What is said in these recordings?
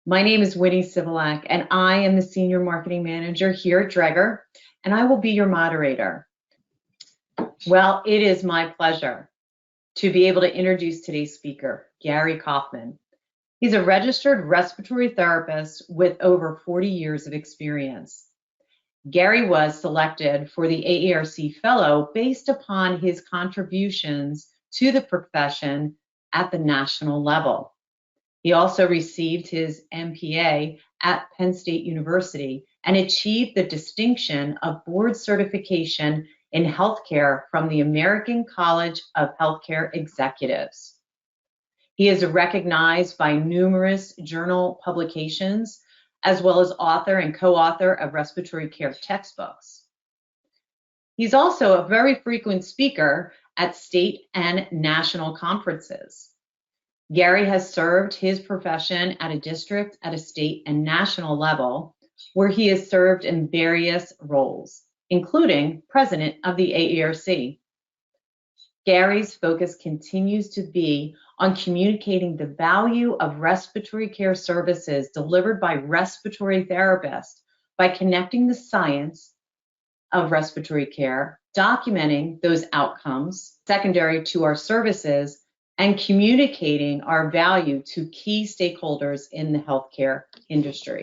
My name is Winnie Sivalak, and I am the Senior Marketing Manager here at Dreger, and I will be your moderator. Well, it is my pleasure to be able to introduce today's speaker, Garry Kauffman. He's a registered respiratory therapist with over 40 years of experience. Garry was selected for the AARC Fellow based upon his contributions to the profession at the national level. He also received his MPA at Penn State University and achieved the distinction of board certification in healthcare from the American College of Healthcare Executives. He is recognized by numerous journal publications, as well as author and co-author of respiratory care textbooks. He's also a very frequent speaker at state and national conferences. Garry has served his profession at a district, at a state, and national level, where he has served in various roles, including president of the AARC. Garry's focus continues to be on communicating the value of respiratory care services delivered by respiratory therapists by connecting the science of respiratory care, documenting those outcomes secondary to our services, and communicating our value to key stakeholders in the healthcare industry.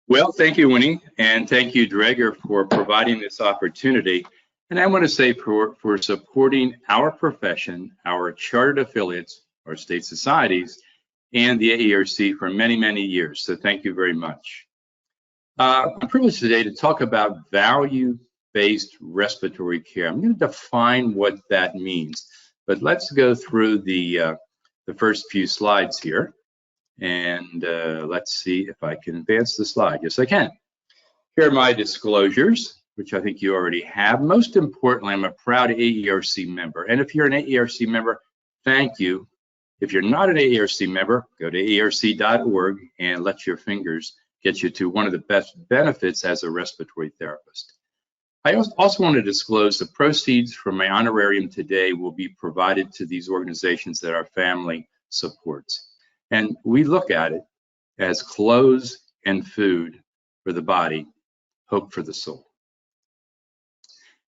Well, thank you, Winnie, and thank you, Dreger, for providing this opportunity. And I want to say for supporting our profession, our chartered affiliates, our state societies, and the AARC for many, many years. So thank you very much. I'm privileged today to talk about value-based respiratory care. I'm going to define what that means. But let's go through the first few slides here, and let's see if I can advance the slide. Yes, I can. Here are my disclosures, which I think you already have. Most importantly, I'm a proud AARC member, and if you're an AARC member, thank you. If you're not an AARC member, go to aarc.org and let your fingers get you to one of the best benefits as a respiratory therapist. I also want to disclose the proceeds from my honorarium today will be provided to these organizations that our family supports. And we look at it as clothes and food for the body, hope for the soul.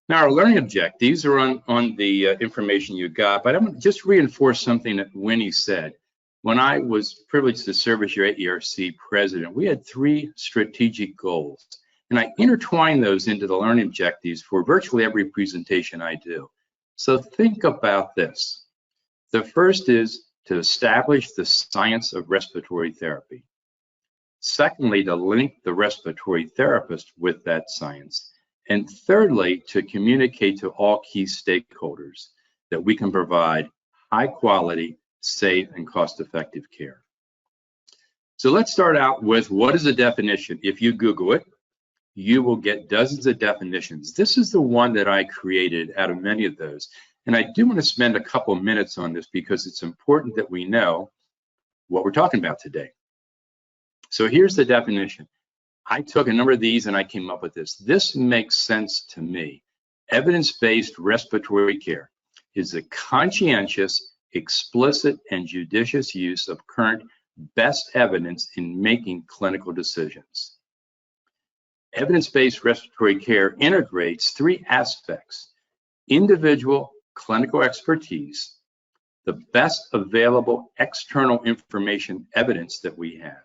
Now, our learning objectives are on the information you got, but I'm going to just reinforce something that Winnie said. When I was privileged to serve as your AARC president, we had 3 strategic goals. And I intertwine those into the learning objectives for virtually every presentation I do. So think about this. The first is to establish the science of respiratory therapy. Secondly, to link the respiratory therapist with that science. And thirdly, to communicate to all key stakeholders that we can provide high quality, safe, and cost-effective care. So let's start out with what is a definition. If you Google it, you will get dozens of definitions. This is the one that I created out of many of those. And I do want to spend a couple of minutes on this because it's important that we know what we're talking about today. So here's the definition. I took a number of these and I came up with this. This makes sense to me. Evidence-based respiratory care is the conscientious, explicit, and judicious use of current best evidence in making clinical decisions. Evidence-based respiratory care integrates 3 aspects: individual clinical expertise, the best available external information evidence that we have,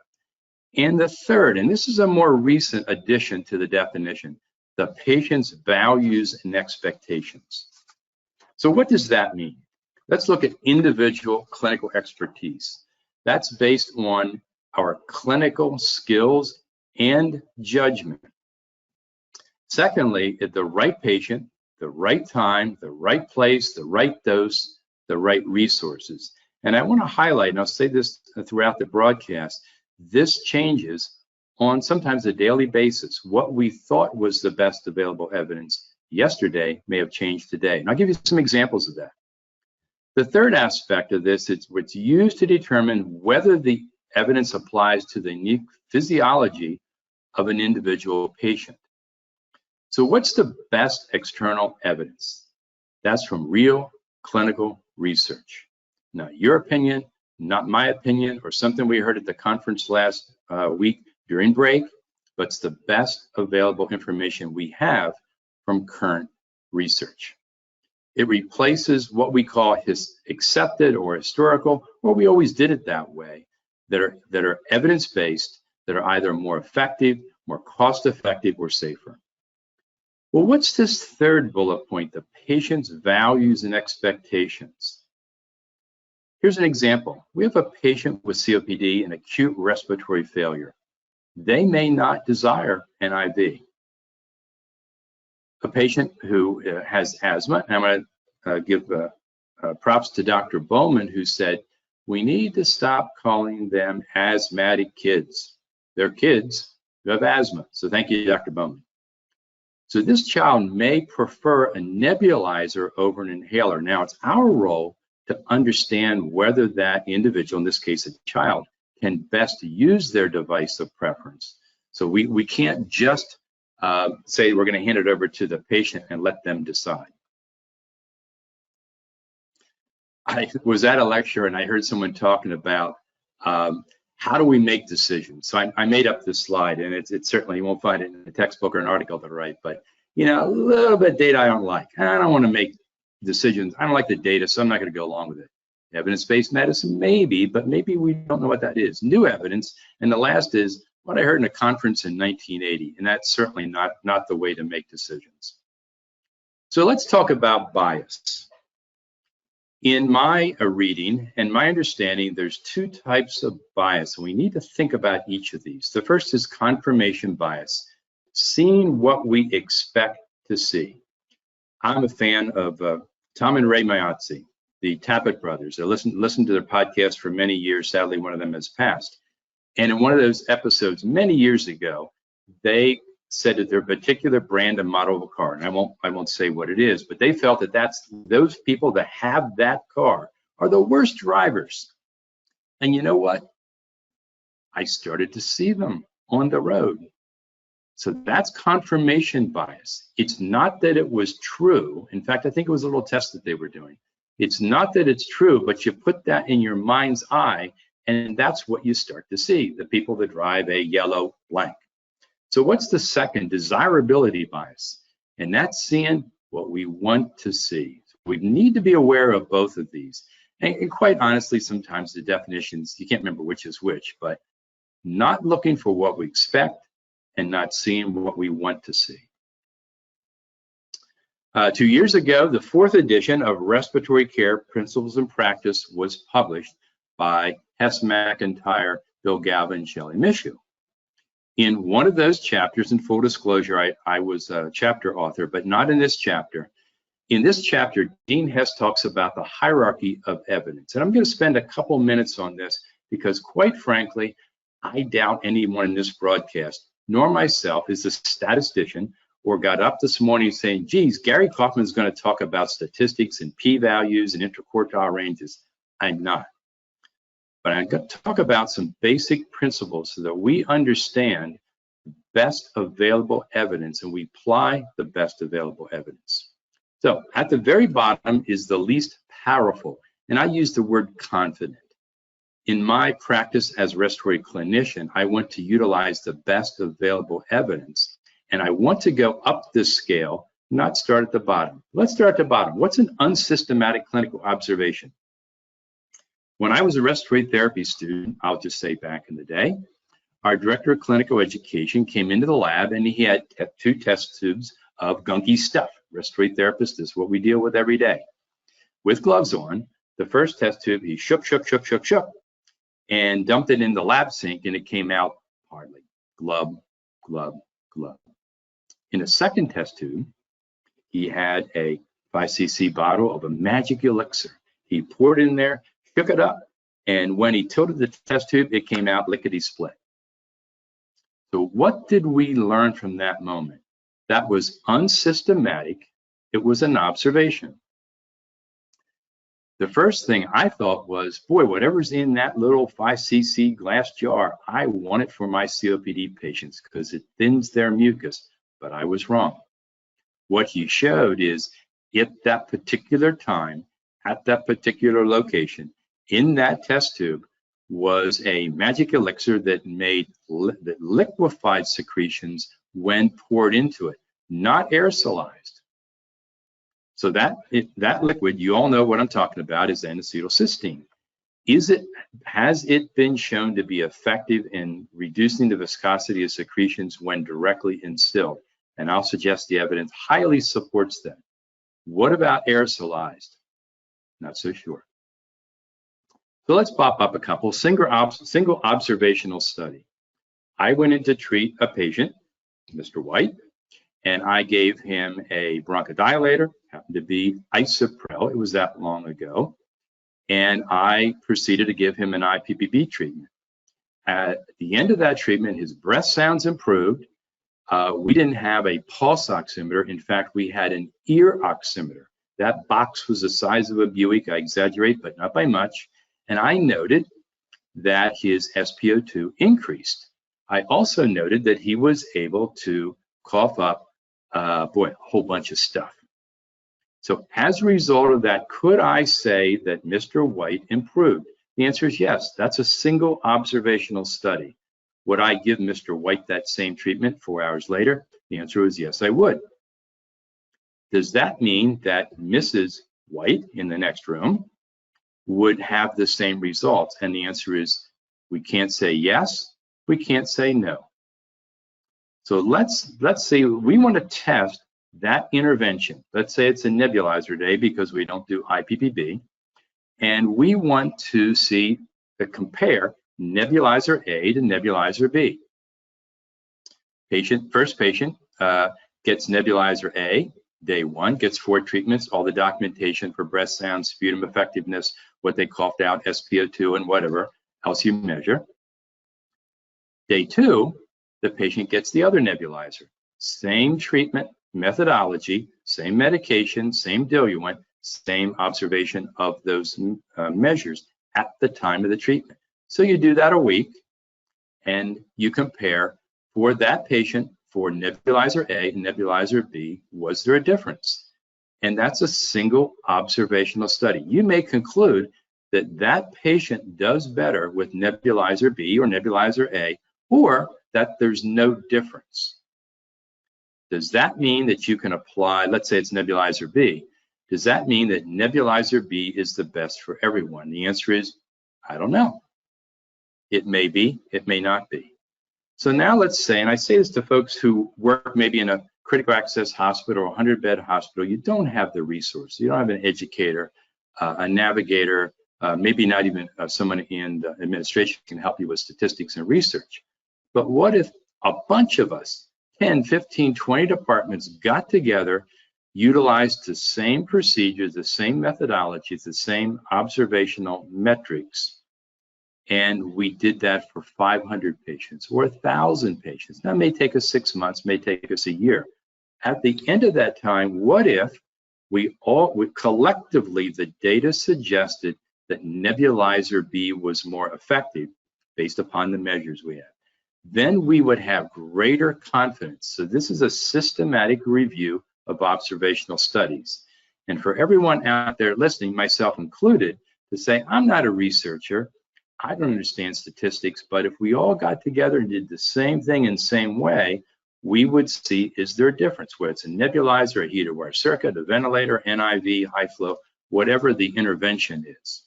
and the third, and this is a more recent addition to the definition, the patient's values and expectations. So what does that mean? Let's look at individual clinical expertise. That's based on our clinical skills and judgment. Secondly, at the right patient, the right time, the right place, the right dose, the right resources. And I want to highlight, and I'll say this throughout the broadcast, this changes on sometimes a daily basis. What we thought was the best available evidence yesterday may have changed today. And I'll give you some examples of that. The third aspect of this is what's used to determine whether the evidence applies to the unique physiology of an individual patient. So what's the best external evidence? That's from real clinical research. Not your opinion, not my opinion, or something we heard at the conference last week during break, but it's the best available information we have from current research. It replaces what we call accepted or historical, or we always did it that way, that are evidence-based, that are either more effective, more cost-effective, or safer. Well, what's this third bullet point, the patient's values and expectations? Here's an example. We have a patient with COPD and acute respiratory failure. They may not desire an IV. A patient who has asthma, and I'm going to give props to Dr. Bowman, who said, we need to stop calling them asthmatic kids. They're kids who have asthma. So thank you, Dr. Bowman. So this child may prefer a nebulizer over an inhaler. Now it's our role to understand whether that individual, in this case a child, can best use their device of preference. So we can't just say we're going to hand it over to the patient and let them decide. I was at a lecture and I heard someone talking about how do we make decisions. So I made up this slide, and it's certainly, you won't find it in a textbook or an article to write, but you know, a little bit of data I don't like. I don't want to make decisions. I don't like the data, so I'm not going to go along with it. Evidence-based medicine, maybe, but maybe we don't know what that is. New evidence, and the last is what I heard in a conference in 1980, and that's certainly not the way to make decisions. So let's talk about bias. In my reading and my understanding, there's two types of bias, and we need to think about each of these. The first is confirmation bias, seeing what we expect to see. I'm a fan of Tom and Ray Miazzi, the Tappet brothers. I listened to their podcast for many years. Sadly, one of them has passed. And in one of those episodes many years ago, they said that their particular brand and model of a car, and I won't say what it is, but they felt that those people that have that car are the worst drivers. And you know what? I started to see them on the road. So that's confirmation bias. It's not that it was true. In fact, I think it was a little test that they were doing. It's not that it's true, but you put that in your mind's eye, and that's what you start to see, the people that drive a yellow blank. So what's the second? Desirability bias. And that's seeing what we want to see. We need to be aware of both of these. And quite honestly, sometimes the definitions, you can't remember which is which, but not looking for what we expect and not seeing what we want to see. 2 years ago, the 4th edition of Respiratory Care Principles and Practice was published by Hess McIntyre, Bill Galvin, and Shelley Mishu. In one of those chapters, in full disclosure, I was a chapter author, but not in this chapter. In this chapter, Dean Hess talks about the hierarchy of evidence. And I'm going to spend a couple minutes on this because, quite frankly, I doubt anyone in this broadcast, nor myself, is a statistician or got up this morning saying, geez, Garry Kauffman is going to talk about statistics and p-values and interquartile ranges. I'm not. But I'm going to talk about some basic principles so that we understand best available evidence and we apply the best available evidence. So at the very bottom is the least powerful, and I use the word confident. In my practice as a respiratory clinician, I want to utilize the best available evidence, and I want to go up this scale, not start at the bottom. Let's start at the bottom. What's an unsystematic clinical observation? When I was a respiratory therapy student, I'll just say back in the day, our director of clinical education came into the lab and he had 2 test tubes of gunky stuff. Respiratory therapist is what we deal with every day. With gloves on, the first test tube, he shook, and dumped it in the lab sink, and it came out hardly. Glub, glub, glub. In a second test tube, he had a 5 cc bottle of a magic elixir. He poured it in there, shook it up, and when he tilted the test tube, it came out lickety-split. So what did we learn from that moment? That was unsystematic. It was an observation. The first thing I thought was, boy, whatever's in that little 5 cc glass jar, I want it for my COPD patients because it thins their mucus, but I was wrong. What he showed is at that particular time, at that particular location, in that test tube, was a magic elixir that made that liquefied secretions when poured into it, not aerosolized. So that liquid, you all know what I'm talking about, is N-acetylcysteine. Has it been shown to be effective in reducing the viscosity of secretions when directly instilled? And I'll suggest the evidence highly supports that. What about aerosolized? Not so sure. So let's pop up a couple. Single observational study. I went in to treat a patient, Mr. White, and I gave him a bronchodilator, happened to be Isoprel. It was that long ago. And I proceeded to give him an IPPB treatment. At the end of that treatment, his breath sounds improved. We didn't have a pulse oximeter. In fact, we had an ear oximeter. That box was the size of a Buick. I exaggerate, but not by much. And I noted that his SpO2 increased. I also noted that he was able to cough up, a whole bunch of stuff. So as a result of that, could I say that Mr. White improved? The answer is yes. That's a single observational study. Would I give Mr. White that same treatment 4 hours later? The answer is yes, I would. Does that mean that Mrs. White in the next room would have the same results? And the answer is we can't say yes, we can't say no. So let's say we want to test that intervention. Let's say it's a nebulizer day because we don't do IPPB, and we want to see compare nebulizer A to nebulizer B. First patient gets nebulizer A, day 1, gets 4 treatments, all the documentation for breath sound, sputum effectiveness, what they coughed out, SpO2, and whatever else you measure. Day 2, the patient gets the other nebulizer. Same treatment methodology, same medication, same diluent, same observation of those measures at the time of the treatment. So you do that a week, and you compare for that patient for nebulizer A and nebulizer B, was there a difference? And that's a single observational study. You may conclude that that patient does better with nebulizer B or nebulizer A, or that there's no difference. Does that mean that you can apply, let's say it's nebulizer B, does that mean that nebulizer B is the best for everyone? The answer is, I don't know. It may be, it may not be. So now let's say, and I say this to folks who work maybe in a critical access hospital or 100-bed hospital, you don't have the resources. You don't have an educator, a navigator, maybe not even someone in the administration can help you with statistics and research. But what if a bunch of us, 10, 15, 20 departments got together, utilized the same procedures, the same methodologies, the same observational metrics, and we did that for 500 patients or 1,000 patients? That may take us 6 months, may take us a year. At the end of that time, what if we collectively, the data suggested that nebulizer B was more effective based upon the measures we had? Then we would have greater confidence. So this is a systematic review of observational studies. And for everyone out there listening, myself included, to say, I'm not a researcher, I don't understand statistics, but if we all got together and did the same thing in the same way, we would see, is there a difference? Whether it's a nebulizer, a heated wire circuit, a ventilator, NIV, high flow, whatever the intervention is.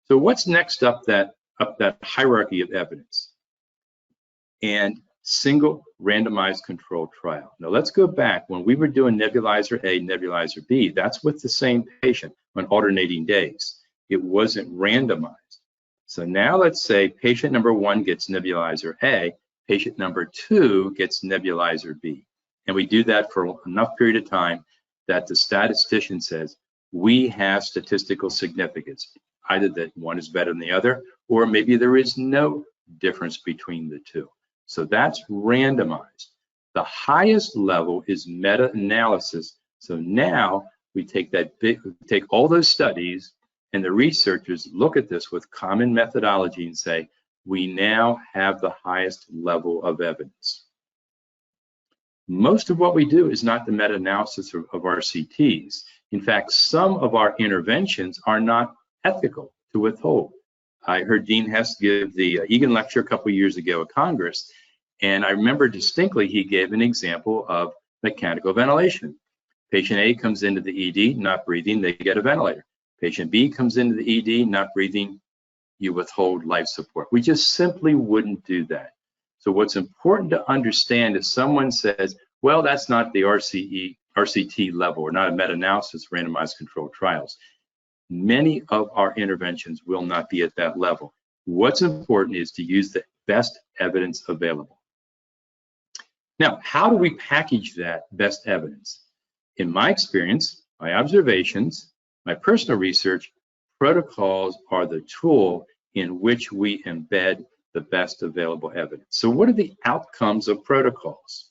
So what's next up that hierarchy of evidence? And single randomized controlled trial. Now let's go back. When we were doing nebulizer A, nebulizer B, that's with the same patient on alternating days. It wasn't randomized. So now let's say patient number 1 gets nebulizer A, patient number 2 gets nebulizer B. And we do that for enough period of time that the statistician says, we have statistical significance, either that one is better than the other, or maybe there is no difference between the two. So that's randomized. The highest level is meta-analysis. So now we take all those studies, and the researchers look at this with common methodology and say, we now have the highest level of evidence. Most of what we do is not the meta-analysis of our CTs. In fact, some of our interventions are not ethical to withhold. I heard Dean Hess give the Egan lecture a couple years ago at Congress, and I remember distinctly he gave an example of mechanical ventilation. Patient A comes into the ED, not breathing, they get a ventilator. Patient B comes into the ED, not breathing, you withhold life support. We just simply wouldn't do that. So what's important to understand is someone says, well, that's not the RCT level, or not a meta-analysis randomized controlled trials. Many of our interventions will not be at that level. What's important is to use the best evidence available. Now, how do we package that best evidence? In my experience, my observations, my personal research, protocols are the tool in which we embed the best available evidence. So what are the outcomes of protocols?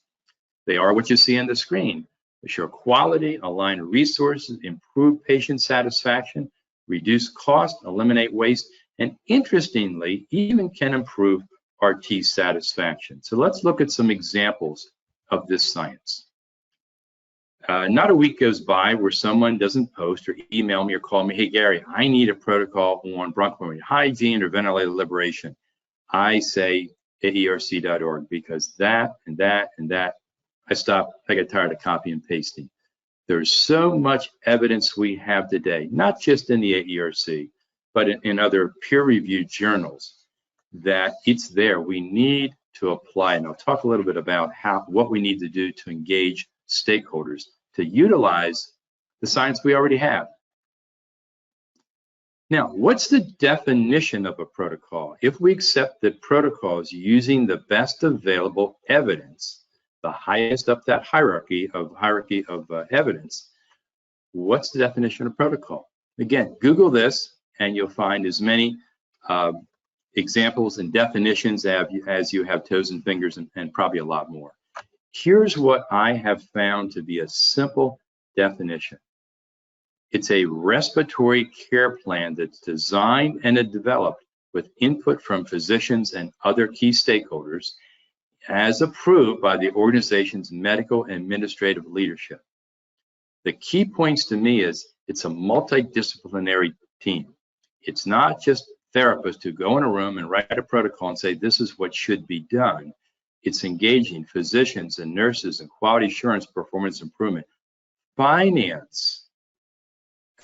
They are what you see on the screen. Assure quality, align resources, improve patient satisfaction, reduce cost, eliminate waste, and interestingly, even can improve RT satisfaction. So let's look at some examples of this science. Not a week goes by where someone doesn't post or email me or call me, hey Gary, I need a protocol on bronchopulmonary hygiene or ventilator liberation. I say aerc.org because that and that and that, I get tired of copy and pasting. There's so much evidence we have today, not just in the AERC, but in other peer-reviewed journals, that it's there. We need to apply, and I'll talk a little bit about what we need to do to engage stakeholders to utilize the science we already have. Now, what's the definition of a protocol? If we accept that protocols using the best available evidence, the highest up that hierarchy of evidence, what's the definition of protocol? Again, Google this and you'll find as many examples and definitions as you have toes and fingers, and probably a lot more. Here's what I have found to be a simple definition. It's a respiratory care plan that's designed and developed with input from physicians and other key stakeholders, as approved by the organization's medical and administrative leadership. The key points to me is it's a multidisciplinary team. It's not just therapists who go in a room and write a protocol and say, this is what should be done. It's engaging physicians and nurses and quality assurance, performance improvement, finance,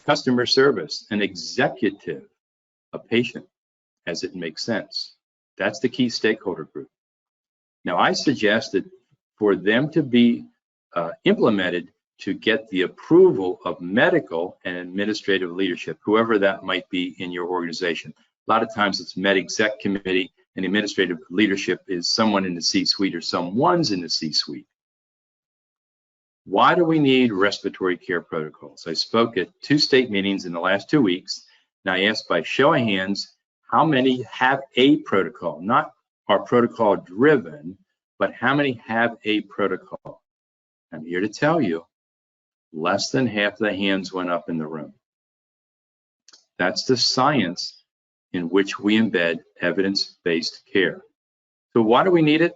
customer service, an executive, a patient, as it makes sense. That's the key stakeholder group. Now, I suggest that for them to be implemented to get the approval of medical and administrative leadership, whoever that might be in your organization. A lot of times it's med exec committee, and administrative leadership is someone in the C-suite or someone's in the C-suite. Why do we need respiratory care protocols? I spoke at 2 state meetings in the last 2 weeks, and I asked by show of hands, how many have a protocol? Not are protocol driven, but how many have a protocol? I'm here to tell you, less than half the hands went up in the room. That's the science in which we embed evidence-based care. So why do we need it?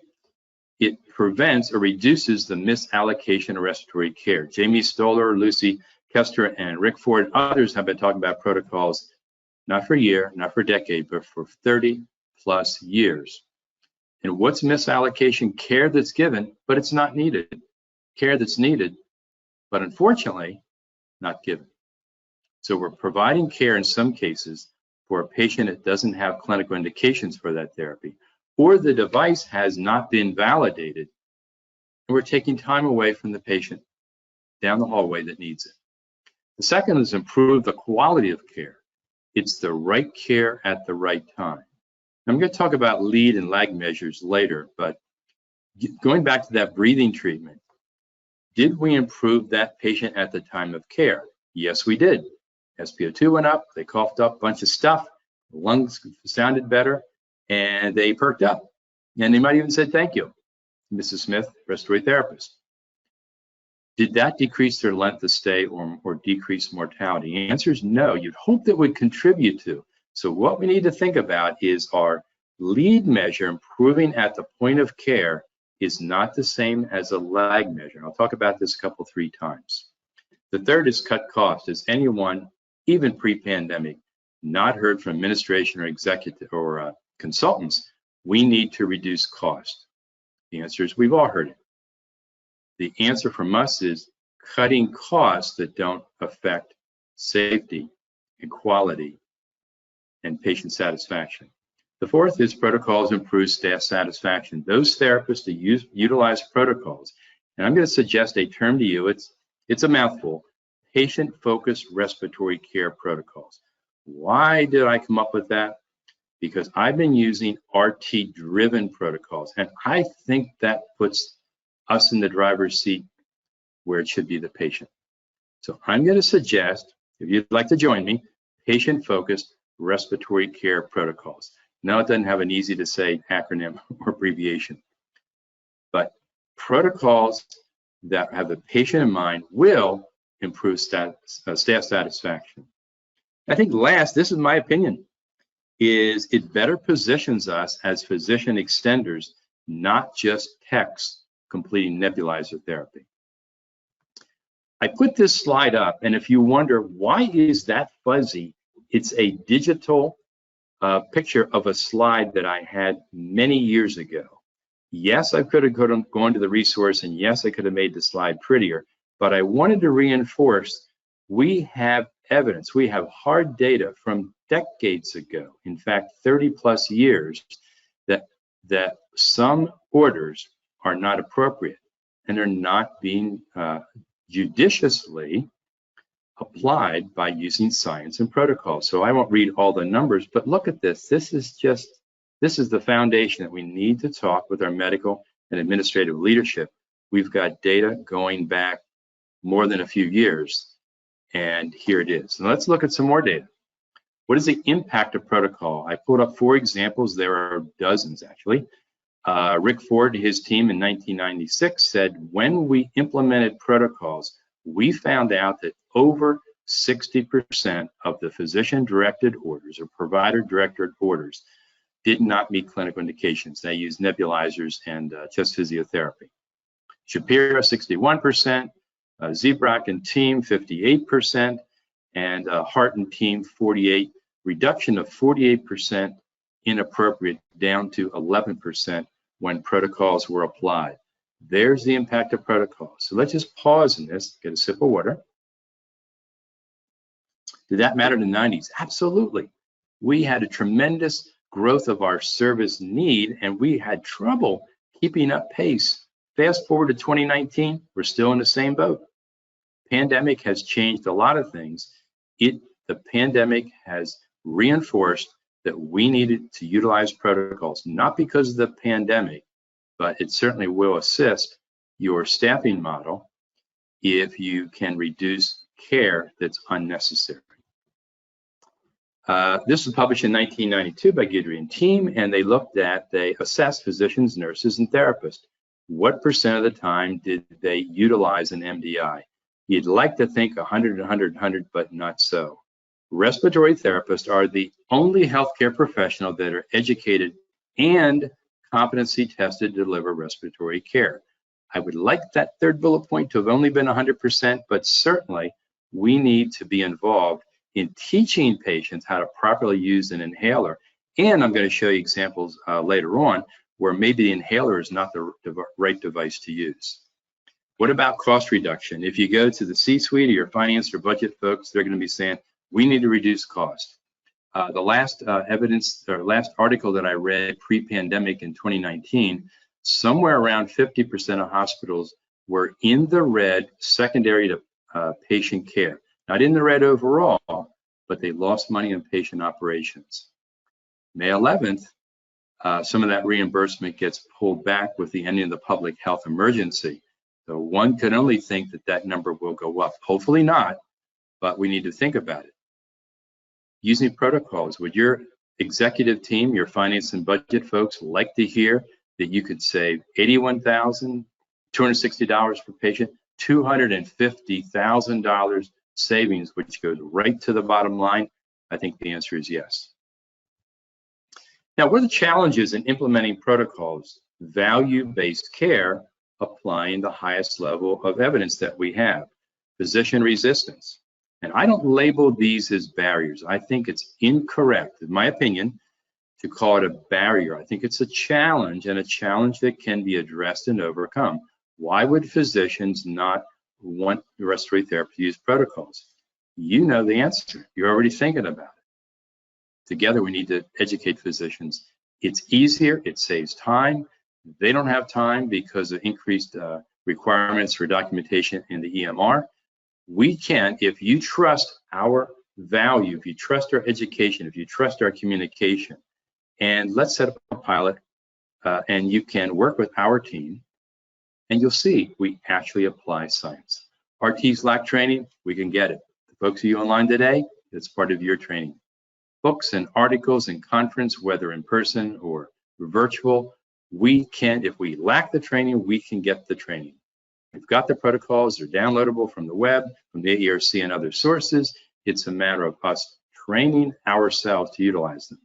It prevents or reduces the misallocation of respiratory care. Jamie Stoller, Lucy Kester, and Rick Ford, and others have been talking about protocols, not for a year, not for a decade, but for 30+ years. And what's misallocation? Care that's given, but it's not needed. Care that's needed, but unfortunately, not given. So we're providing care in some cases for a patient that doesn't have clinical indications for that therapy, or the device has not been validated, and we're taking time away from the patient down the hallway that needs it. The second is improve the quality of care. It's the right care at the right time. I'm going to talk about lead and lag measures later, but going back to that breathing treatment, did we improve that patient at the time of care? Yes, we did. SpO2 went up, they coughed up a bunch of stuff, the lungs sounded better, and they perked up. And they might even say, thank you, Mrs. Smith, respiratory therapist. Did that decrease their length of stay or decrease mortality? The answer is no. You'd hope that would contribute to. So what we need to think about is our lead measure improving at the point of care is not the same as a lag measure. I'll talk about this 3 times. The third is cut costs. As anyone, even pre-pandemic, not heard from administration or executive or consultants, we need to reduce cost. The answer is we've all heard it. The answer from us is cutting costs that don't affect safety and quality and patient satisfaction. The fourth is protocols improve staff satisfaction. Those therapists that utilize protocols, and I'm going to suggest a term to you, it's a mouthful, patient-focused respiratory care protocols. Why did I come up with that? Because I've been using RT-driven protocols, and I think that puts us in the driver's seat where it should be the patient. So I'm going to suggest, if you'd like to join me, patient-focused respiratory care protocols. Now, it doesn't have an easy to say acronym or abbreviation, but protocols that have the patient in mind will improve staff satisfaction. I think last, this is my opinion, is it better positions us as physician extenders, not just techs completing nebulizer therapy. I put this slide up, and if you wonder why is that fuzzy, it's a digital picture of a slide that I had many years ago. Yes, I could have gone to the resource, and yes, I could have made the slide prettier, but I wanted to reinforce we have evidence, we have hard data from decades ago, in fact, 30 plus years, that some orders are not appropriate and they're not being judiciously applied by using science and protocol. So I won't read all the numbers, but look at this. This is the foundation that we need to talk with our medical and administrative leadership. We've got data going back more than a few years, and here it is. Now let's look at some more data. What is the impact of protocol? I pulled up 4 examples. There are dozens, actually. Rick Ford, his team in 1996 said, when we implemented protocols, we found out that over 60% of the physician-directed orders or provider-directed orders did not meet clinical indications. They used nebulizers and chest physiotherapy. Shapiro, 61%, Zebrak and team, 58%, and Hart and team, 48%. Reduction of 48% inappropriate down to 11% when protocols were applied. There's the impact of protocols. So let's just pause in this, get a sip of water. Did that matter in the 90s? Absolutely. We had a tremendous growth of our service need, and we had trouble keeping up pace. Fast forward to 2019, we're still in the same boat. Pandemic has changed a lot of things. The pandemic has reinforced that we needed to utilize protocols, not because of the pandemic, but it certainly will assist your staffing model if you can reduce care that's unnecessary. This was published in 1992 by Guidry and team, and they assessed physicians, nurses, and therapists. What percent of the time did they utilize an MDI? You'd like to think 100, 100, 100, but not so. Respiratory therapists are the only healthcare professional that are educated and competency tested to deliver respiratory care. I would like that third bullet point to have only been 100%, but certainly we need to be involved in teaching patients how to properly use an inhaler. And I'm going to show you examples later on where maybe the inhaler is not the right device to use. What about cost reduction? If you go to the C-suite or your finance or budget folks, they're going to be saying, we need to reduce cost. The last last article that I read pre-pandemic in 2019, somewhere around 50% of hospitals were in the red secondary to patient care. Not in the red overall, but they lost money on patient operations. May 11th, some of that reimbursement gets pulled back with the ending of the public health emergency. So one could only think that that number will go up. Hopefully not, but we need to think about it. Using protocols, would your executive team, your finance and budget folks like to hear that you could save $81,260 per patient, $250,000 savings, which goes right to the bottom line? I think the answer is yes. Now, what are the challenges in implementing protocols? Value-based care, applying the highest level of evidence that we have. Physician resistance. And I don't label these as barriers. I think it's incorrect, in my opinion, to call it a barrier. I think it's a challenge, and a challenge that can be addressed and overcome. Why would physicians not want respiratory therapy to use protocols? You know the answer. You're already thinking about it. Together, we need to educate physicians. It's easier. It saves time. They don't have time because of increased requirements for documentation in the EMR. We can, if you trust our value, if you trust our education, if you trust our communication, and let's set up a pilot, and you can work with our team, and you'll see we actually apply science. RTs lack training, we can get it. The folks of you online today, it's part of your training. Books and articles and conference, whether in person or virtual, we can, if we lack the training, we can get the training. We've got the protocols, they're downloadable from the web, from the AERC and other sources. It's a matter of us training ourselves to utilize them.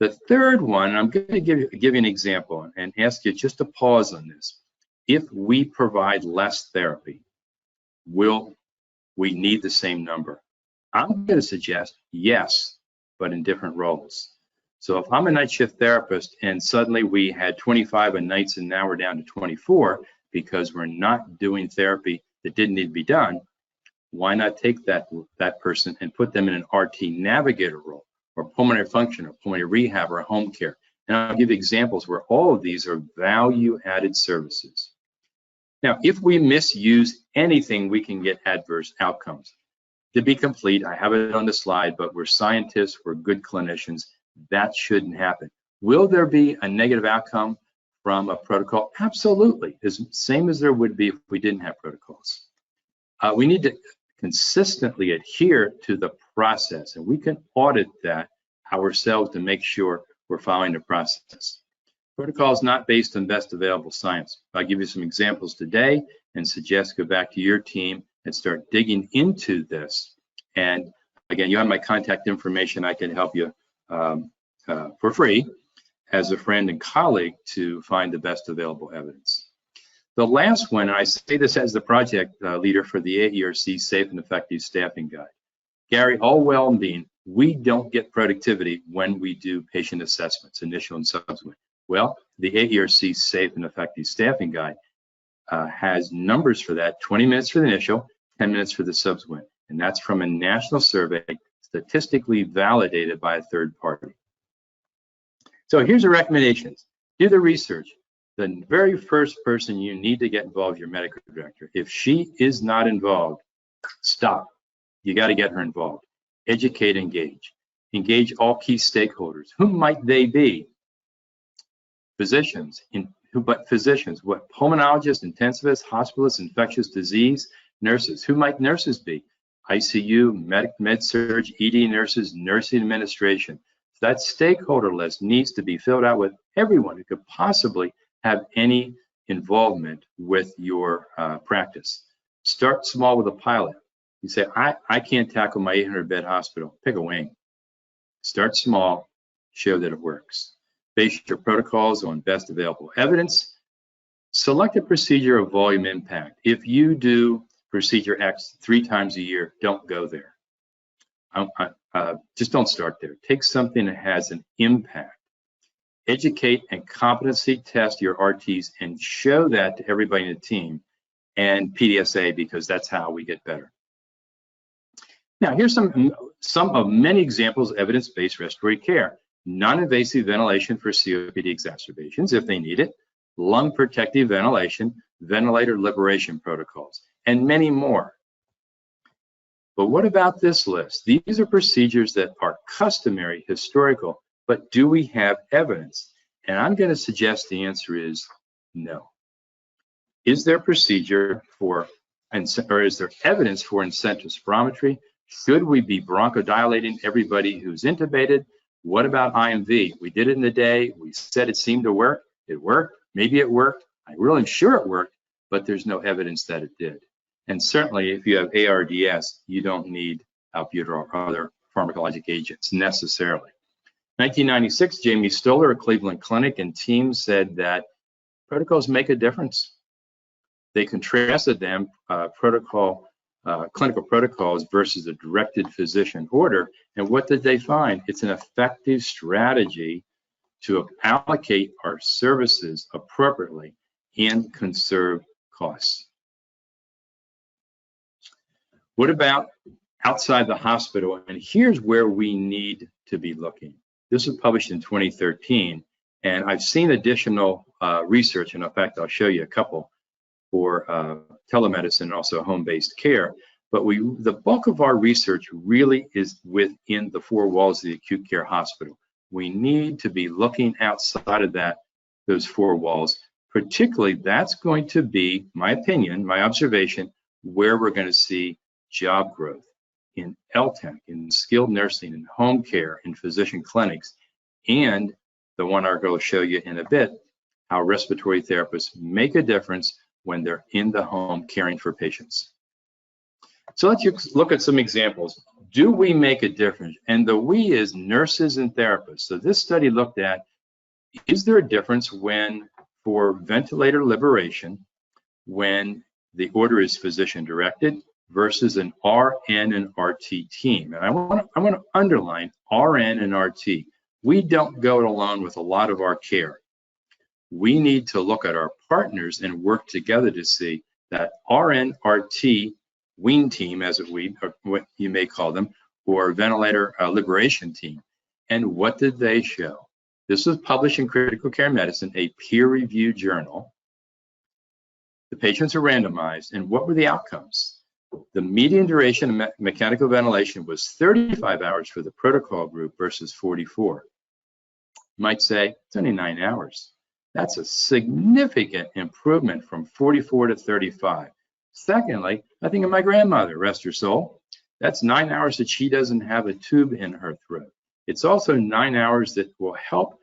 The third one, I'm going to give you an example and ask you just to pause on this. If we provide less therapy, will we need the same number? I'm going to suggest yes, but in different roles. So if I'm a night shift therapist and suddenly we had 25 on nights and now we're down to 24 because we're not doing therapy that didn't need to be done, why not take that person and put them in an RT navigator role, or pulmonary function, or pulmonary rehab, or home care? And I'll give you examples where all of these are value-added services. Now, if we misuse anything, we can get adverse outcomes. To be complete, I have it on the slide, but we're scientists, we're good clinicians. That shouldn't happen. Will there be a negative outcome from a protocol? Absolutely, the same as there would be if we didn't have protocols. We need to consistently adhere to the process, and we can audit that ourselves to make sure we're following the process. Protocol is not based on best available science. I'll give you some examples today and suggest go back to your team and start digging into this. And again, you have my contact information. I can help you for free as a friend and colleague to find the best available evidence. The last one, and I say this as the project leader for the AERC Safe and Effective Staffing Guide. Gary, all well being, we don't get productivity when we do patient assessments, initial and subsequent. Well, the AERC Safe and Effective Staffing Guide has numbers for that: 20 minutes for the initial, 10 minutes for the subsequent. And that's from a national survey, statistically validated by a third party. So here's the recommendations. Do the research. The very first person you need to get involved, your medical director. If she is not involved, stop. You got to get her involved. Educate, engage. Engage all key stakeholders. Who might they be? Physicians. But physicians? What? Pulmonologists, intensivists, hospitalists, infectious disease, nurses. Who might nurses be? ICU, med-surg, ED nurses, nursing administration. That stakeholder list needs to be filled out with everyone who could possibly have any involvement with your practice. Start small with a pilot. You say, I can't tackle my 800-bed hospital. Pick a wing. Start small, show that it works. Base your protocols on best available evidence. Select a procedure of volume impact. If you do procedure X 3 times a year, don't go there. Just don't start there. Take something that has an impact. Educate and competency test your RTs and show that to everybody in the team, and PDSA, because that's how we get better. Now, here's some of many examples of evidence-based respiratory care. Non-invasive ventilation for COPD exacerbations if they need it, lung protective ventilation, ventilator liberation protocols, and many more. But what about this list? These are procedures that are customary, historical, but do we have evidence? And I'm going to suggest the answer is no. Is there procedure for, or is there evidence for incentive spirometry? Should we be bronchodilating everybody who's intubated? What about IMV? We did it in the day. We said it seemed to work. It worked. Maybe it worked. I'm really sure it worked, but there's no evidence that it did. And certainly, if you have ARDS, you don't need albuterol or other pharmacologic agents necessarily. 1996, Jamie Stoller at Cleveland Clinic and team said that protocols make a difference. They contrasted them, protocol clinical protocols versus a directed physician order. And what did they find? It's an effective strategy to allocate our services appropriately and conserve costs. What about outside the hospital? And here's where we need to be looking. This was published in 2013, and I've seen additional research, and in fact, I'll show you a couple for telemedicine and also home-based care. But the bulk of our research really is within the four walls of the acute care hospital. We need to be looking outside of those four walls. Particularly, that's going to be, my opinion, my observation, where we're going to see job growth in LTAC, in skilled nursing, in home care, in physician clinics, and the one I'm going to show you in a bit, how respiratory therapists make a difference when they're in the home caring for patients. So let's look at some examples. Do we make a difference? And the we is nurses and therapists. So this study looked at, is there a difference for ventilator liberation when the order is physician directed versus an RN and RT team? And I want to underline RN and RT. We don't go it alone with a lot of our care. We need to look at our partners and work together to see that RN, RT wing team, as or what you may call them, or ventilator liberation team. And what did they show? This was published in Critical Care Medicine, a peer-reviewed journal. The patients are randomized, and what were the outcomes? The median duration of mechanical ventilation was 35 hours for the protocol group versus 44. You might say, it's only 9 hours. That's a significant improvement from 44 to 35. Secondly, I think of my grandmother, rest her soul. That's 9 hours that she doesn't have a tube in her throat. It's also 9 hours that will help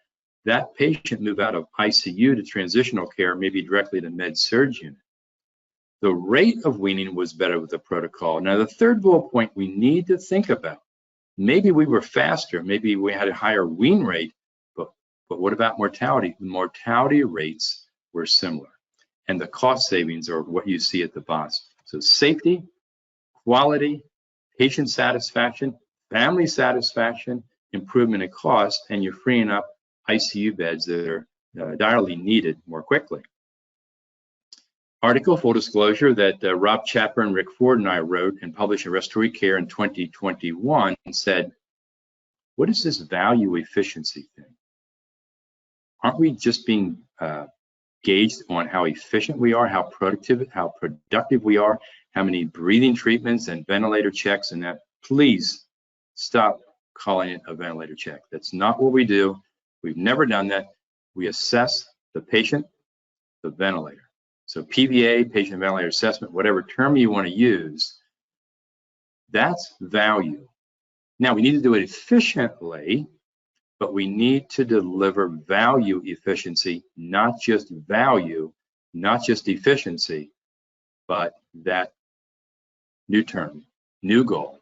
that patient move out of ICU to transitional care, maybe directly to med-surg unit. The rate of weaning was better with the protocol. Now, the third bullet point we need to think about, maybe we were faster, maybe we had a higher wean rate, but what about mortality? The mortality rates were similar, and the cost savings are what you see at the bottom. So safety, quality, patient satisfaction, family satisfaction, improvement in cost, and you're freeing up ICU beds that are direly needed more quickly. Article, full disclosure, that Rob Chapman, Rick Ford, and I wrote and published in Respiratory Care in 2021 said, what is this value efficiency thing? Aren't we just being gauged on how efficient we are, how productive we are, how many breathing treatments and ventilator checks and that? Please stop calling it a ventilator check. That's not what we do. We've never done that. We assess the patient, the ventilator. So PVA, patient ventilator assessment, whatever term you want to use, that's value. Now, we need to do it efficiently, but we need to deliver value efficiency, not just value, not just efficiency, but that new term, new goal,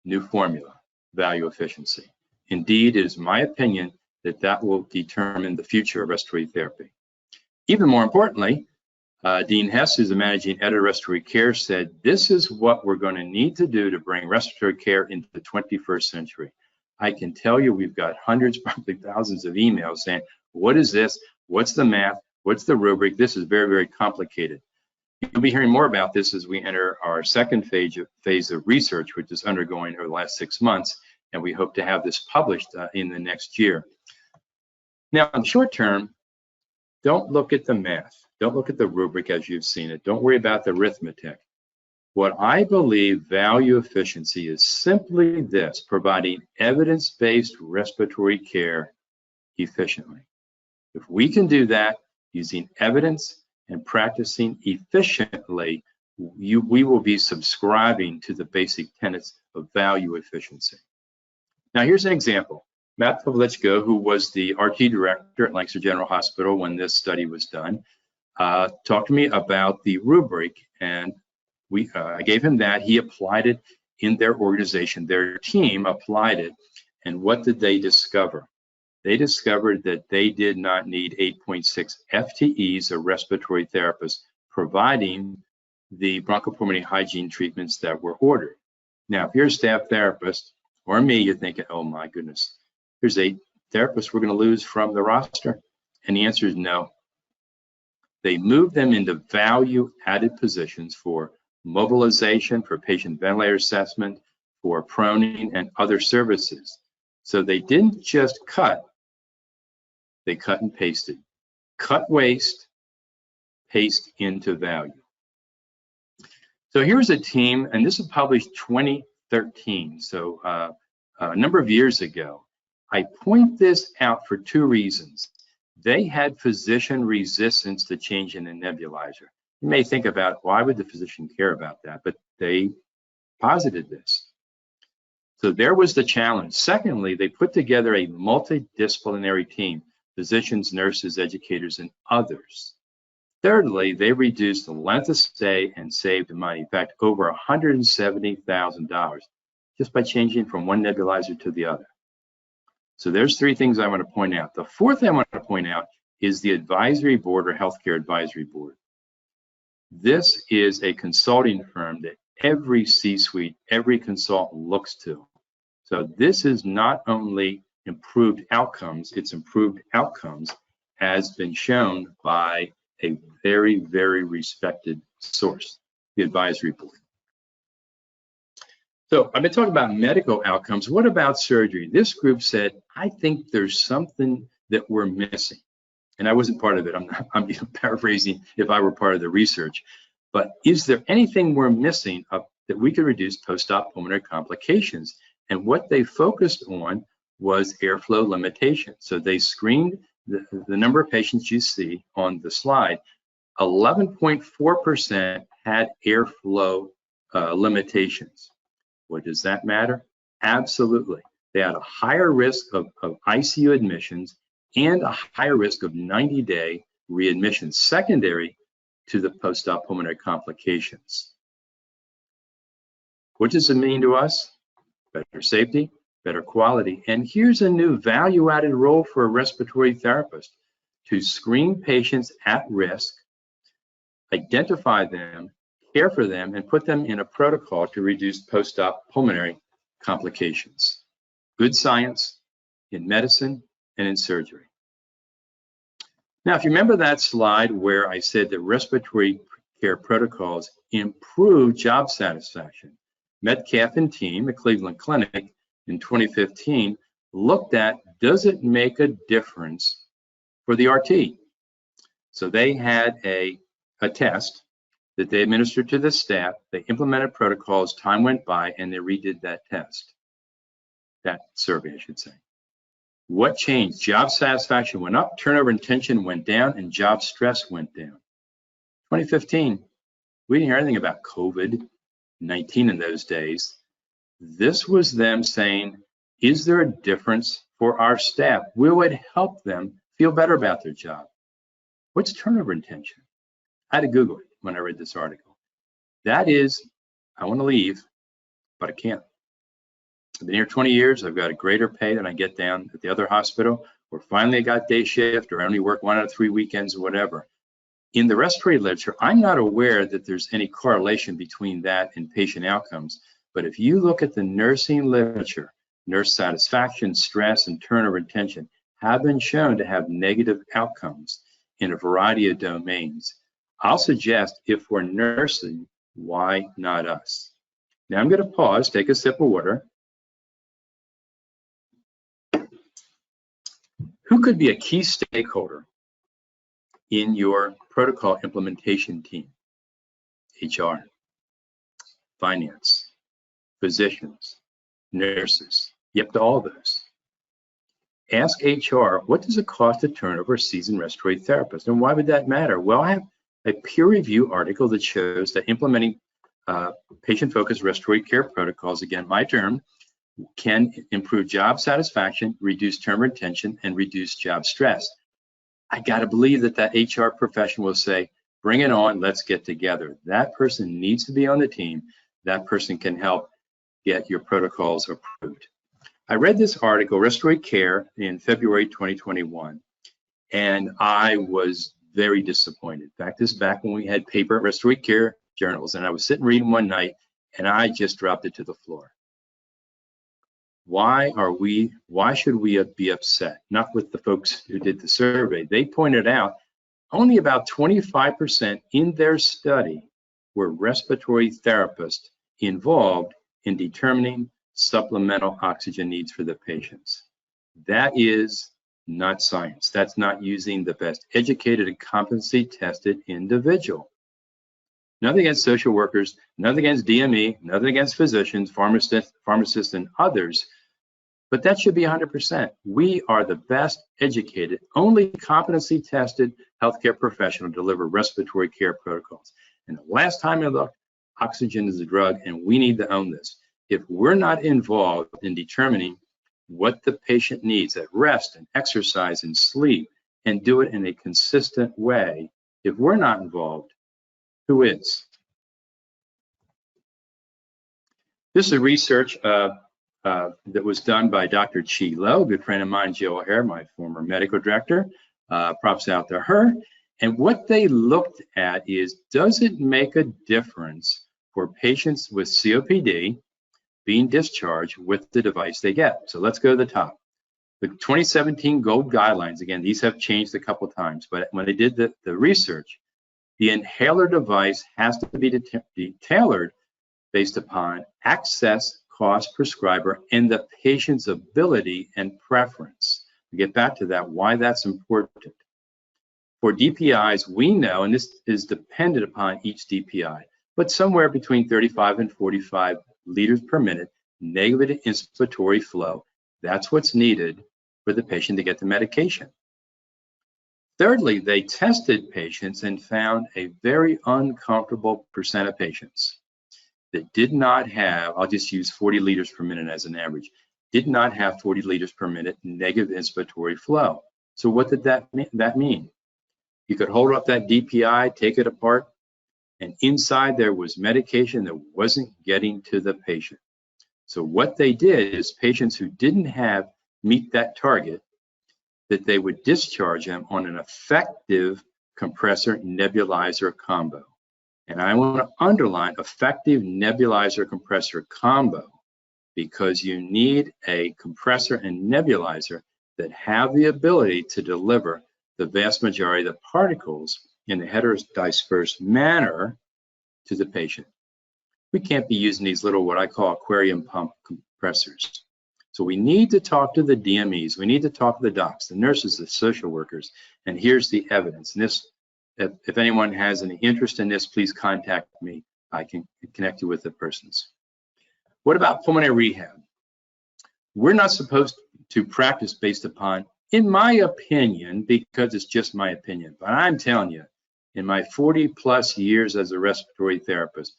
new formula, value efficiency. Indeed, it is my opinion that that will determine the future of respiratory therapy. Even more importantly, Dean Hess, who's the managing editor of Respiratory Care, said, this is what we're going to need to do to bring respiratory care into the 21st century. I can tell you we've got hundreds, probably thousands of emails saying, what is this? What's the math? What's the rubric? This is very, very complicated. You'll be hearing more about this as we enter our second phase of research, which is undergoing over the last 6 months, and we hope to have this published in the next year. Now, in the short term, don't look at the math. Don't look at the rubric as you've seen it. Don't worry about the arithmetic. What I believe value efficiency is simply this: providing evidence-based respiratory care efficiently. If we can do that using evidence and practicing efficiently, we will be subscribing to the basic tenets of value efficiency. Now, here's an example. Matt Pavlichko, who was the RT director at Lancaster General Hospital when this study was done, talked to me about the rubric, and I gave him that. He applied it in their organization. Their team applied it, and what did they discover? They discovered that they did not need 8.6 FTEs of respiratory therapists, providing the bronchopulmonary hygiene treatments that were ordered. Now, if you're a staff therapist or me, you're thinking, oh my goodness, there's 8 therapists we're going to lose from the roster. And the answer is no. They moved them into value-added positions for mobilization, for patient ventilator assessment, for proning, and other services. So they didn't just cut, they cut and pasted. Cut waste, paste into value. So here's a team, and this was published 2013, so a number of years ago. I point this out for 2 reasons. They had physician resistance to changing a nebulizer. You may think about, why would the physician care about that? But they posited this. So there was the challenge. Secondly, they put together a multidisciplinary team, physicians, nurses, educators, and others. Thirdly, they reduced the length of stay and saved money. In fact, over $170,000 just by changing from one nebulizer to the other. So there's 3 things I want to point out. The 4th thing I want to point out is the advisory board or healthcare advisory board. This is a consulting firm that every C-suite, every consultant looks to. So this is not only improved outcomes, it's improved outcomes has been shown by a very, very respected source, the advisory board. So I've been talking about medical outcomes. What about surgery? This group said, I think there's something that we're missing. And I wasn't part of it. I'm paraphrasing if I were part of the research. But is there anything we're missing that we could reduce post-op pulmonary complications? And what they focused on was airflow limitation. So they screened the number of patients you see on the slide. 11.4% had airflow limitations. What does that matter? Absolutely. They had a higher risk of ICU admissions and a higher risk of 90-day readmissions, secondary to the post-op pulmonary complications. What does it mean to us? Better safety, better quality. And here's a new value-added role for a respiratory therapist: to screen patients at risk, identify them, care for them, and put them in a protocol to reduce post-op pulmonary complications. Good science in medicine and in surgery. Now, if you remember that slide where I said that respiratory care protocols improve job satisfaction, Metcalf and team at Cleveland Clinic in 2015 looked at, does it make a difference for the RT? So they had a test that they administered to the staff, they implemented protocols, time went by, and they redid that test. That survey, I should say. What changed? Job satisfaction went up, turnover and tension went down, and job stress went down. 2015, we didn't hear anything about COVID-19 in those days. This was them saying, is there a difference for our staff? Will it help them feel better about their job? What's turnover and tension? I had to Google it when I read this article. That is, I want to leave, but I can't. I've been here 20 years. I've got a greater pay than I get down at the other hospital, or finally I got day shift, or I only work 1 out of 3 weekends or whatever. In the respiratory literature, I'm not aware that there's any correlation between that and patient outcomes. But if you look at the nursing literature, nurse satisfaction, stress, and turnover and tension have been shown to have negative outcomes in a variety of domains. I'll suggest, if we're nursing, why not us? Now I'm going to pause, take a sip of water. Who could be a key stakeholder in your protocol implementation team? HR, finance, physicians, nurses. Yep, to all those. Ask HR, what does it cost to turn over a seasoned respiratory therapist? And why would that matter? Well, I have a peer review article that shows that implementing patient-focused respiratory care protocols, again, my term, can improve job satisfaction, reduce turnover and tension, and reduce job stress. I got to believe that that HR professional will say, bring it on, let's get together. That person needs to be on the team. That person can help get your protocols approved. I read this article, Respiratory Care, in February 2021, and I was very disappointed. In fact, this is back when we had paper respiratory care journals. And I was sitting reading one night and I just dropped it to the floor. Why should we be upset? Not with the folks who did the survey. They pointed out only about 25% in their study were respiratory therapists involved in determining supplemental oxygen needs for the patients. That is not science. That's not using the best educated and competency tested individual. Nothing against social workers, nothing against DME, nothing against physicians, pharmacists, and others, but that should be 100%. We are the best educated, only competency tested healthcare professional to deliver respiratory care protocols. And the last time I looked, oxygen is a drug, and we need to own this. If we're not involved in determining what the patient needs at rest and exercise and sleep, and do it in a consistent way, if we're not involved, who is? This is research that was done by Dr. Chi Lo, a good friend of mine, Jill O'Hare, my former medical director. Props out to her. And what they looked at is, does it make a difference for patients with COPD being discharged with the device they get? So let's go to the top. The 2017 GOLD guidelines, again, these have changed a couple times, but when they did the research, the inhaler device has to be tailored based upon access, cost, prescriber, and the patient's ability and preference. We'll get back to that, why that's important. For DPIs, we know, and this is dependent upon each DPI, but somewhere between 35 and 45 liters per minute negative inspiratory flow. That's what's needed for the patient to get the medication. Thirdly, they tested patients and found a very uncomfortable percent of patients that did not have, I'll just use 40 liters per minute as an average, did not have 40 liters per minute negative inspiratory flow. So what did that mean? You could hold up that DPI, take it apart, and inside there was medication that wasn't getting to the patient. So what they did is patients who didn't meet that target, that they would discharge them on an effective compressor nebulizer combo. And I want to underline effective nebulizer compressor combo, because you need a compressor and nebulizer that have the ability to deliver the vast majority of the particles in a heterodispersed manner to the patient. We can't be using these little, what I call aquarium pump compressors. So we need to talk to the DMEs, we need to talk to the docs, the nurses, the social workers, and here's the evidence. And this, if anyone has any interest in this, please contact me. I can connect you with the persons. What about pulmonary rehab? We're not supposed to practice based upon, in my opinion, because it's just my opinion, but I'm telling you, in my 40 plus years as a respiratory therapist,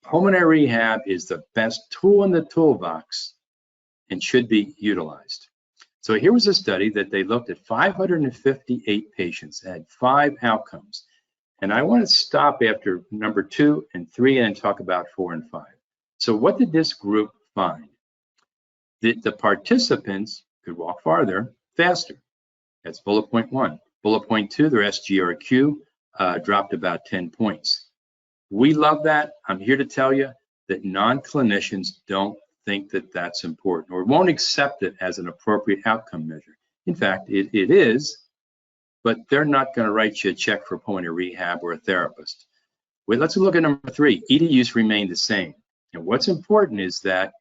pulmonary rehab is the best tool in the toolbox and should be utilized. So here was a study that they looked at 558 patients, had 5 outcomes. And I want to stop after number 2 and 3 and talk about 4 and 5. So what did this group find? The participants could walk farther, faster. That's bullet point 1. Bullet point 2, their SGRQ dropped about 10 points. We love that. I'm here to tell you that non-clinicians don't think that that's important or won't accept it as an appropriate outcome measure. In fact, it is, but they're not going to write you a check for pulmonary rehab or a therapist. Well, let's look at number 3. ED use remained the same. And what's important is that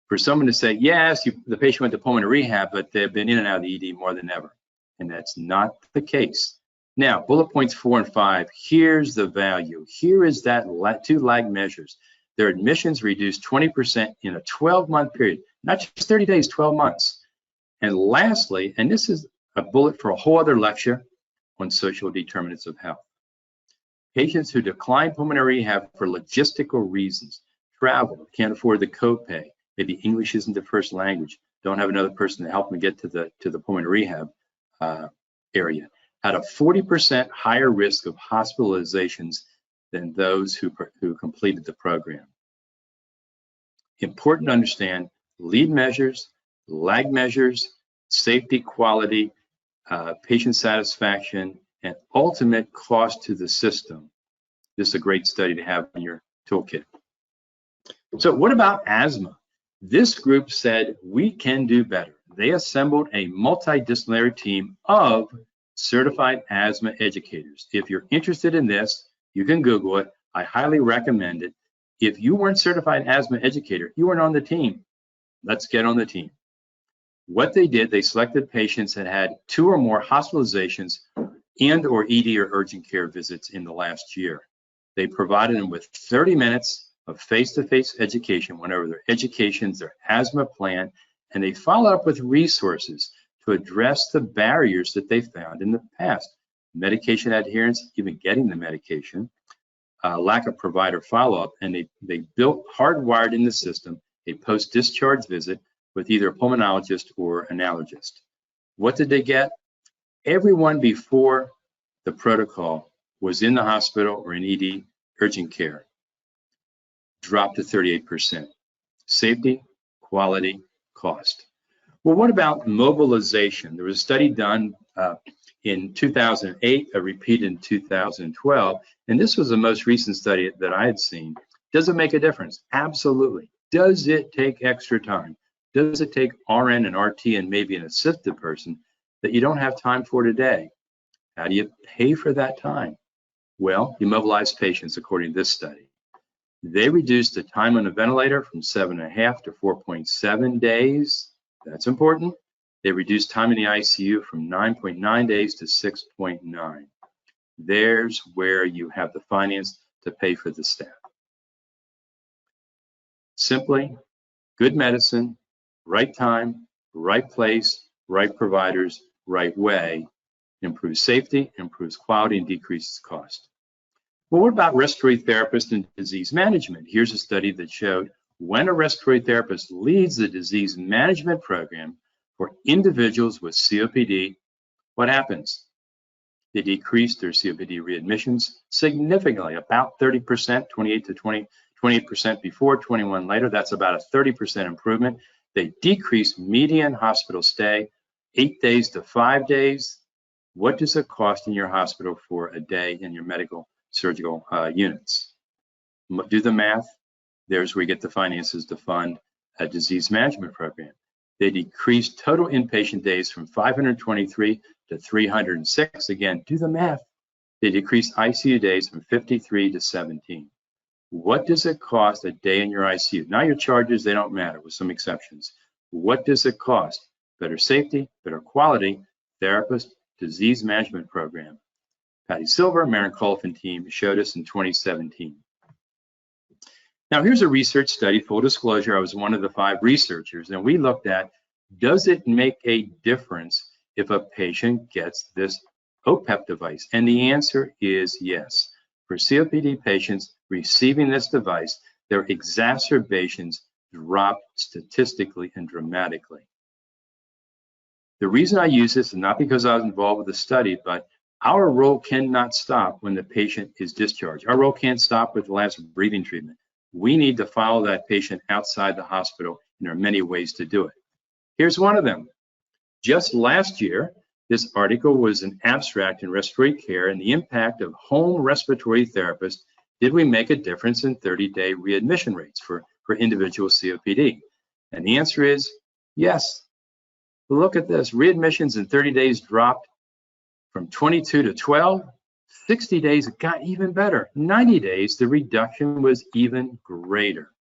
for someone to say, yes, the patient went to pulmonary rehab, but they've been in and out of the ED more than ever. And that's not the case. Now, bullet points 4 and 5, here's the value. Here is that 2 lag measures. Their admissions reduced 20% in a 12-month period, not just 30 days, 12 months. And lastly, and this is a bullet for a whole other lecture on social determinants of health. Patients who decline pulmonary rehab for logistical reasons, travel, can't afford the copay, maybe English isn't their first language, don't have another person to help them get to the pulmonary rehab area, had a 40% higher risk of hospitalizations than those who completed the program. Important to understand lead measures, lag measures, safety, quality, patient satisfaction, and ultimate cost to the system This is a great study to have in your toolkit. So what about asthma? This group said we can do better. They assembled a multidisciplinary team of certified asthma educators. If you're interested in this, you can Google it. I highly recommend it. If you weren't certified asthma educator, you weren't on the team. Let's get on the team. What they did, they selected patients that had 2 or more hospitalizations and or ED or urgent care visits in the last year. They provided them with 30 minutes of face-to-face education, went over their educations, their asthma plan, and they followed up with resources to address the barriers that they found in the past. Medication adherence, even getting the medication, lack of provider follow-up, and they built, hardwired in the system, a post-discharge visit with either a pulmonologist or an allergist. What did they get? Everyone before the protocol was in the hospital or in ED urgent care dropped to 38%. Safety, quality, cost. Well, what about mobilization? There was a study done in 2008, a repeat in 2012, and this was the most recent study that I had seen. Does it make a difference? Absolutely. Does it take extra time? Does it take RN and RT and maybe an assisted person that you don't have time for today? How do you pay for that time? Well, you mobilize patients according to this study. They reduced the time on a ventilator from 7.5 to 4.7 days. That's important. They reduced time in the ICU from 9.9 days to 6.9. There's where you have the finance to pay for the staff. Simply, good medicine, right time, right place, right providers, right way, improves safety, improves quality, and decreases cost. Well, what about respiratory therapists and disease management? Here's a study that showed when a respiratory therapist leads the disease management program for individuals with COPD, what happens? They decrease their COPD readmissions significantly, about 30%, 28% before, 21 later. That's about a 30% improvement. They decrease median hospital stay, 8 days to 5 days. What does it cost in your hospital for a day in your medical surgical units? Do the math. There's where you get the finances to fund a disease management program. They decreased total inpatient days from 523 to 306. Again, do the math. They decreased ICU days from 53 to 17. What does it cost a day in your ICU? Now your charges, they don't matter with some exceptions. What does it cost? Better safety, better quality, therapist, disease management program. Patty Silver, Maren Kauffman team showed us in 2017. Now here's a research study, full disclosure, I was one of the 5 researchers, and we looked at, does it make a difference if a patient gets this OPEP device? And the answer is yes. For COPD patients receiving this device, their exacerbations drop statistically and dramatically. The reason I use this is not because I was involved with the study, but our role cannot stop when the patient is discharged. Our role can't stop with the last breathing treatment. We need to follow that patient outside the hospital, and there are many ways to do it. Here's one of them. Just last year, this article was an abstract in respiratory care and the impact of home respiratory therapists. Did we make a difference in 30-day readmission rates for individual COPD? And the answer is yes. Look at this. Readmissions in 30 days dropped from 22 to 12. 60 days, it got even better. 90 days, the reduction was even greater.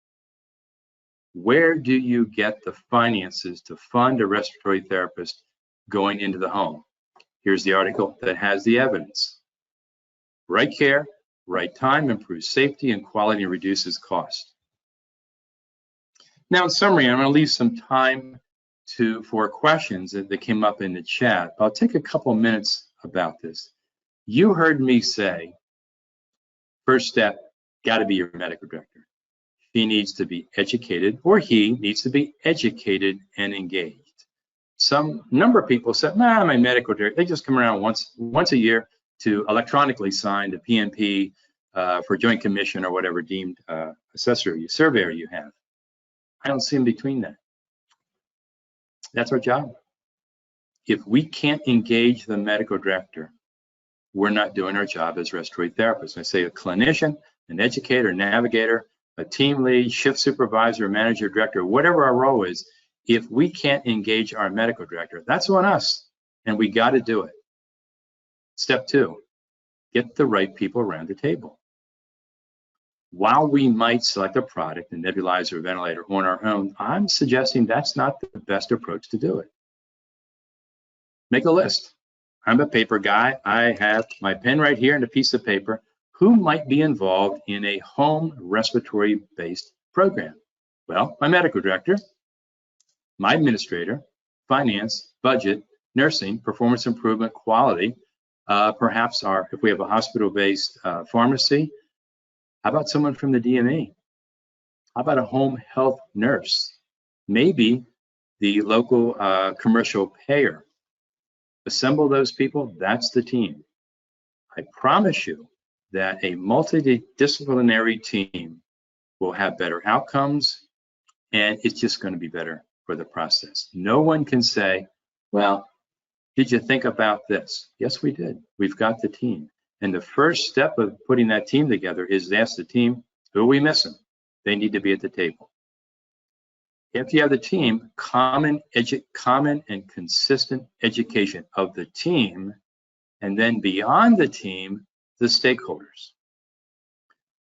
Where do you get the finances to fund a respiratory therapist going into the home? Here's the article that has the evidence. Right care, right time, improves safety and quality and reduces cost. Now, in summary, I'm going to leave some time for questions that came up in the chat. I'll take a couple minutes about this. You heard me say, first step, got to be your medical director. She needs to be educated, or he needs to be educated and engaged. Some number of people said, nah, my medical director, they just come around once a year to electronically sign the PNP for Joint Commission or whatever deemed assessor, surveyor you have. I don't see in between that. That's our job. If we can't engage the medical director, we're not doing our job as respiratory therapists. I say a clinician, an educator, navigator, a team lead, shift supervisor, manager, director, whatever our role is, if we can't engage our medical director, that's on us, and we got to do it. Step 2, get the right people around the table. While we might select a product, a nebulizer or ventilator on our own, I'm suggesting that's not the best approach to do it. Make a list. I'm a paper guy. I have my pen right here and a piece of paper. Who might be involved in a home respiratory-based program? Well, my medical director, my administrator, finance, budget, nursing, performance improvement, quality, perhaps if we have a hospital-based pharmacy, how about someone from the DME? How about a home health nurse? Maybe the local commercial payer. Assemble those people, that's the team. I promise you that a multidisciplinary team will have better outcomes, and it's just going to be better for the process. No one can say, well, did you think about this? Yes, we did. We've got the team. And the first step of putting that team together is to ask the team, who are we missing? They need to be at the table. If you have the team, common and consistent education of the team, and then beyond the team, the stakeholders.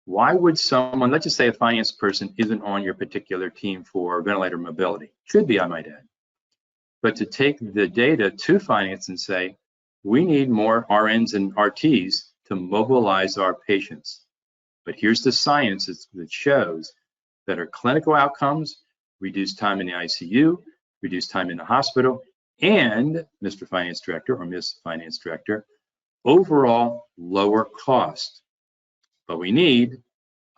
Why would someone, let's just say a finance person isn't on your particular team for ventilator mobility, should be, I might add, but to take the data to finance and say, we need more RNs and RTs to mobilize our patients. But here's the science that shows that our clinical outcomes, reduce time in the ICU, reduce time in the hospital, and Mr. Finance Director or Ms. Finance Director, overall lower cost. But we need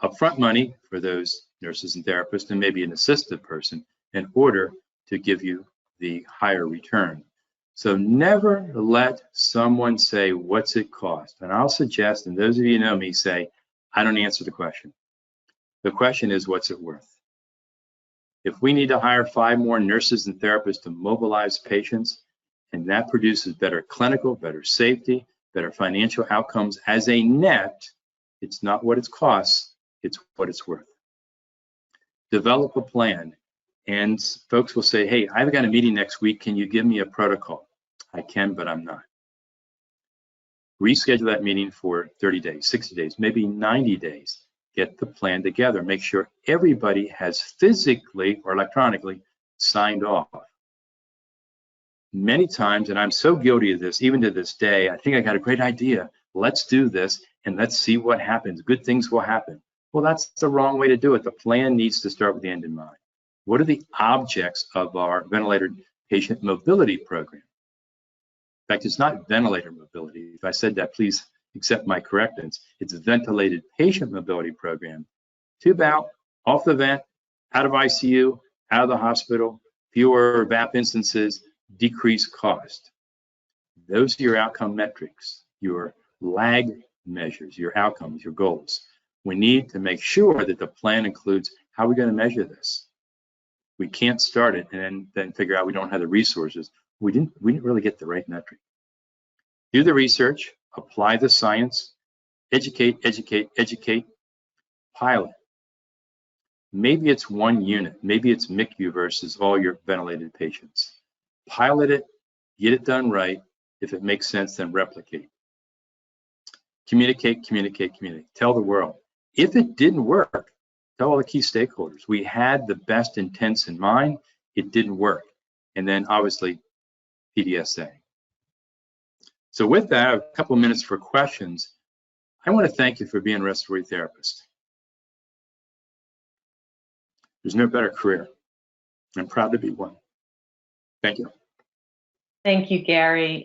upfront money for those nurses and therapists and maybe an assistant person in order to give you the higher return. So never let someone say, what's it cost? And I'll suggest, and those of you who know me say, I don't answer the question. The question is, what's it worth? If we need to hire 5 more nurses and therapists to mobilize patients, and that produces better clinical, better safety, better financial outcomes as a net, it's not what it costs, it's what it's worth. Develop a plan. And folks will say, hey, I've got a meeting next week. Can you give me a protocol? I can, but I'm not. Reschedule that meeting for 30 days, 60 days, maybe 90 days. Get the plan together. Make sure everybody has physically or electronically signed off. Many times, and I'm so guilty of this, even to this day, I think I got a great idea. Let's do this and let's see what happens. Good things will happen. Well, that's the wrong way to do it. The plan needs to start with the end in mind. What are the objects of our ventilator patient mobility program? In fact, it's not ventilator mobility. If I said that, please accept my corrections. It's a ventilated patient mobility program. Tube out, off the vent, out of ICU, out of the hospital, fewer VAP instances, decreased cost. Those are your outcome metrics, your lag measures, your outcomes, your goals. We need to make sure that the plan includes how we're going to measure this. We can't start it and then figure out we don't have the resources. We didn't really get the right metric. Do the research, apply the science, educate, pilot. Maybe it's one unit, maybe it's MICU versus all your ventilated patients. Pilot it, get it done right. If it makes sense, then replicate. Communicate. Tell the world. If it didn't work, tell all the key stakeholders. We had the best intents in mind, it didn't work. And then obviously, PDSA. So with that, I have a couple of minutes for questions. I want to thank you for being a respiratory therapist. There's no better career. I'm proud to be one. Thank you. Thank you, Gary.